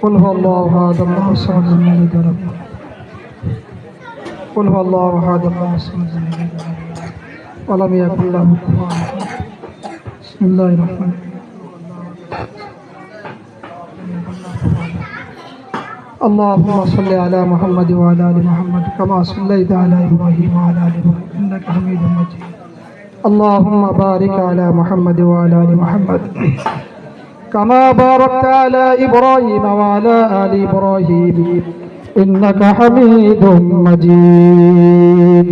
قل هو الله احد الله الصمد لم يلد ولم يولد قل هو الله احد الله الصمد لم يلد ولم يكن له كفوا احد بسم الله الرحمن الرحيم اللهم صل على محمد وعلى ال محمد كما صليت على ابراهيم وعلى ال ابراهيم انك حميد مجيد اللهم بارك على محمد وعلى ال محمد كما باركت على إبراهيم وعلى آل إبراهيم إنك حميد مجيد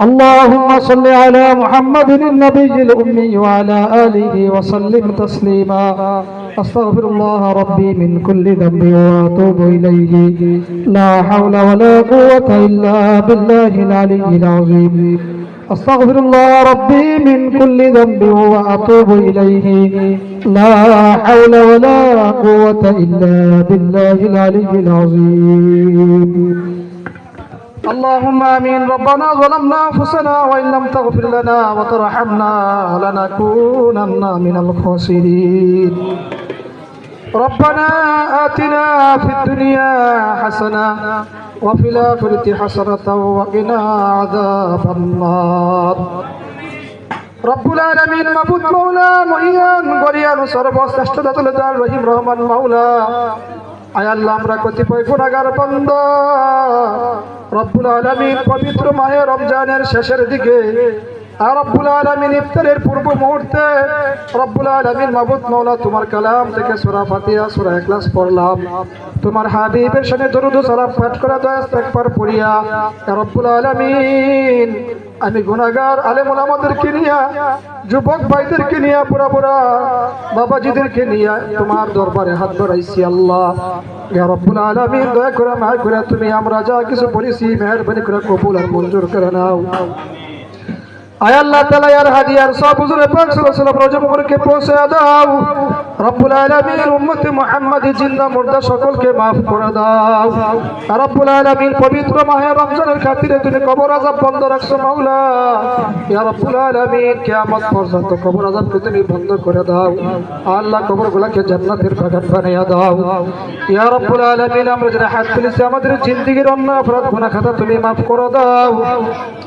اللهم صل على محمد النبي الأمي وعلى آله وسلم تسليما أستغفر الله ربي من كل ذنب وأتوب إليه لا حول ولا قوة إلا بالله العلي العظيم أستغفر الله ربي من كل ذنب وأتوب إليه لا حول ولا قوة إلا بالله العلي العظيم اللهم آمين ربنا ظلمنا أنفسنا وإن لم تغفر لنا وترحمنا لنكونن من الخاسرين ربنا آتنا في الدنيا حسنة وفي الآخرة حسنة وقنا عذاب النار রব্বুল আলামিন মাবুদ মাওলা মহিয়ান গরিয়ান সর্বশ্রেষ্ঠ দাতুল জালাল রহিম রহমান মাওলা আয় আল্লাহ আমরা কতিপয় গুনাহগার বান্দা রব্বুল আলামিন পবিত্র মাহে রমজানের শেষের দিকে আর রব্বুল আলামিন ইফতারের পূর্ব মুহূর্তে রব্বুল আলামিন মাবুদ মাওলা তোমার কালাম থেকে সূরা ফাতিহা সূরা ইখলাস পড়লাম তোমার হাবিবের সাথে দরুদ ও সালাম পাঠ করা দয়া ইস্তিগফার পড়িয়া ইয়া রব্বুল আলামিন আমি গুনাহগার আলেম ওলামাদেরকে নিয়ে যুবক ভাইদেরকে নিয়ে পুরা পুরা বাবাজিদেরকে নিয়ে তোমার দরবারে হাত বাড়াইছি আল্লাহ ইয়া রব্বুল আলামিন দয়া করে মায়া করে তুমি আমরা যা কিছু বলেছি মেহেরবানি করে কবুল আর মঞ্জুর করে নাও আয় আল্লাহ তাআলা ইয়ার হাদিয়ার সব হুজুরে পাক সাল্লাল্লাহু আলাইহি ওয়াসাল্লাম রজব মুবারকে পৌঁছে দাও রব্বুল আলামিন উম্মতে মুহাম্মাদি জিন্দা মুর্দা সকলকে maaf করে দাও রব্বুল আলামিন পবিত্র মাহে রমজানের খাতিরে তুমি কবর আযাব বন্ধ রাখছো মাওলা ইয়া রব্বুল আলামিন কিয়ামত পর্যন্ত কবর আযাবকে তুমি বন্ধ করে দাও আল্লাহ কবরগুলোকে জান্নাতের বাগান বানায়া দাও ইয়া রব্বুল আলামিন আমরা যারা হাত তুলেছি আমাদের জিন্দেগীর অন্যায় অপরাধ গুনাহ খাতা তুমি maaf করে দাও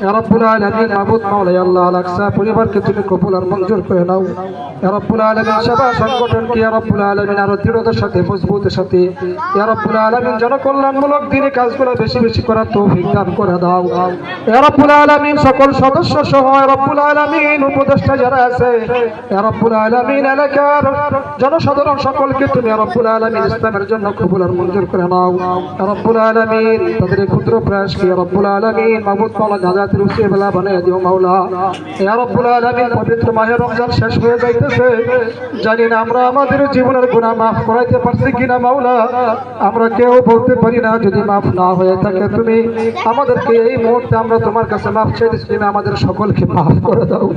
ইয়া রব্বুল আলামিন মাবুদ মাওলা আল্লাহ আলাকসা পরিবারকে তুমি কবুল আর মঞ্জুর করে নাও ইয়া রব্বুল আলামিন সেবা সংগঠনকে ইয়া রব্বুল আলামিন আরো দৃঢ়তার সাথে মজবুতের সাথে ইয়া রব্বুল আলামিন জনকল্যাণমূলক দিনী কাজগুলো বেশি বেশি করার তৌফিক দান করে দাও ইয়া রব্বুল আলামিন সকল সদস্য সহ ইয়া রব্বুল আলামিন উপদেষ্টা যারা আছে ইয়া রব্বুল আলামিন এলাকার জনসাধারণ সকলকে তুমি ইয়া রব্বুল আলামিন ইসলামের জন্য কবুল আর মঞ্জুর করে নাও ইয়া রব্বুল আলামিন তাদের ক্ষুদ্র প্রয়াসকে ইয়া রব্বুল আলামিন মাবুদ মাওলা নাজাতের উসিলা বানায় দিও মাওলা ইয়া রব্বুল আলামিন পবিত্র মাহে রমজান শেষ হয়ে যাইতেছে জানি না আমরা আমাদের জীবনের গুনাহ maaf করাইতে পারছি কিনা মাওলা আমরা কেউ বলতে পারি না যদি maaf না হয়ে থাকে তুমি আমাদেরকে এই মুহূর্তে আমরা তোমার কাছে maaf চাইতেছি তুমি আমাদের সকলকে maaf করে দাও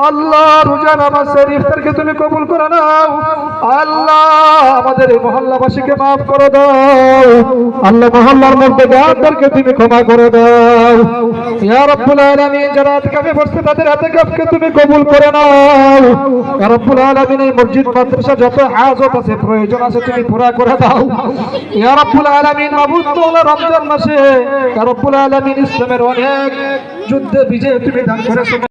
আল্লাহ রোজা নামাজের ইফতারকে তুমি কবুল করে নাও আল্লাহ আমাদের এই মহল্লাবাসীকে maaf করে দাও আল্লাহ মহল্লার মধ্যে গায়কদেরকে তুমি ক্ষমা করে দাও ইয়া রব্বুল আলামিন যারা ইতিকাফে বসে তাদের ইতিকাফকে তুমি কবুল করে নাও ইয়া রব্বুল আলামিন এই মসজিদ মাদ্রাসা যত হাজত আছে প্রয়োজন আছে তুমি পুরা করে দাও ইয়া রব্বুল আলামিন মাবুদ মাওলা রমজান মাসে ইয়া রব্বুল আলামিন ইসলামের অনেক যুদ্ধে বিজয় তুমি দান করেছো